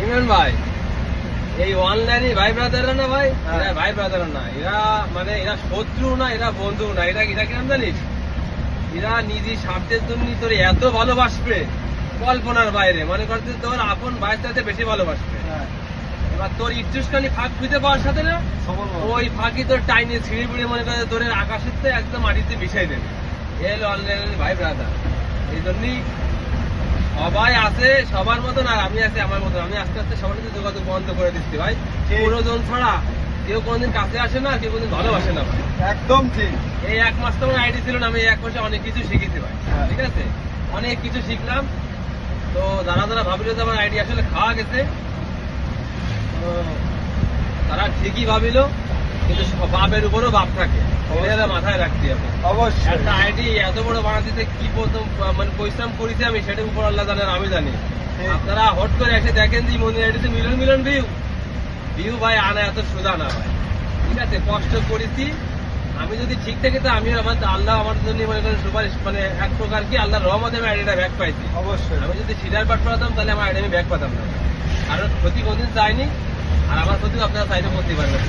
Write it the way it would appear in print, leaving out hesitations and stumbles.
ইমরান ভাই, এই অনলাইনে ভাই ব্রাদাররা না ভাই, এরা ভাই ব্রাদার না, এরা মানে এরা শত্রু না, এরা বন্ধু না, এরা কিরকম জানিস, এরা নিজের স্বার্থের জন্য তোর এত ভালোবাসবে কল্পনার বাইরে, মনে করতে তোর আপন ভাইয়ের সাথে বেশি ভালোবাসবে। এবার তোর একটুখানি ফাঁক খুঁজে পাওয়ার সাথে না ওই ফাঁকি তোর টাইনে ছিঁড়ে পিড়ে মনে করে তোর আকাশের থেকে একদম মাটিতে বিছাই দেবে। এ হলো অনলাইনের ভাই ব্রাদার। এই জন্যই সবাই আছে সবার মতন, আর আমি আছি আমার মতন। আমি আস্তে আস্তে সবার সাথে যোগাযোগ বন্ধ করে দিচ্ছি ভাই। পুরোজন ছাড়া কেউ কোনদিন কাছে আসে না, কেউ কোনদিন ভালোবাসে না ভাই। একদম ঠিক। এই 1 মাস তো আমার আইডি ছিল না, আমি 1 মাসে অনেক কিছু শিখেছি ভাই। ঠিক আছে, অনেক কিছু শিখলাম। তো যারা যারা ভাবিল যে আমার আইডি আসলে খাওয়া গেছে, তো তারা ঠিকই ভাবিল, কিন্তু বাপের উপরও বাপ থাকে, এটা মাথায় রাখতে হবে। অবশ্যই একটা আইডি এত বড় বানাতে কি প্রথম মানে পরিশ্রম করেছি আমি, সেটার উপর আল্লাহ জানেন, আমি জানি। আপনারা হট করে এসে দেখেন যে মন্দির আইডিতে মিলন মিলন ভিউ ভাই আনা এত সোজা না ভাই। ঠিক আছে, কষ্ট করেছি আমি। যদি ঠিক থাকে তো আমি আমার আল্লাহ আমার জন্য মনে করেন সুপারিশ, মানে এক প্রকার কি আল্লাহর রহমতে আমি আইডিটা ব্যাক পাইছি। অবশ্যই আমি যদি সিডার পাঠ পাতাম তাহলে আমার আইডি আমি ব্যাক পাতাম না, কারণ ক্ষতি কোনদিন চাইনি, আর আমার ক্ষতিও আপনারা চাইতে করতে পারবেন।